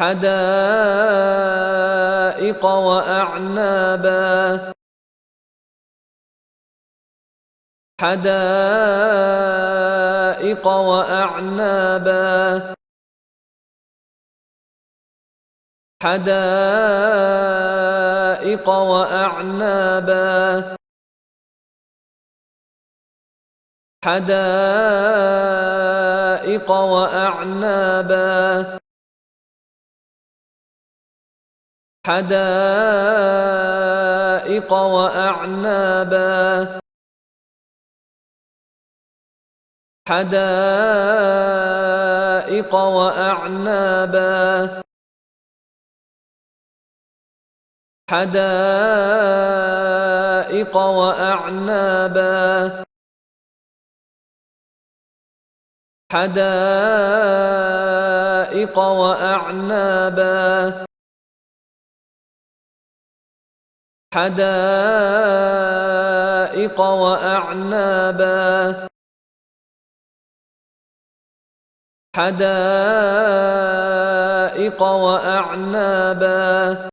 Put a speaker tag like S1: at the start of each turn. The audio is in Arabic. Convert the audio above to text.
S1: حدائق وأعنابا حدائق وأعنابا حدائق وأعنابا حدائق وأعنابا حدائق وأعنابا حدائق وأعنابا حدائق وأعنابا حدائق وأعنابا حدائق وأعنابا حدائق وأعنابا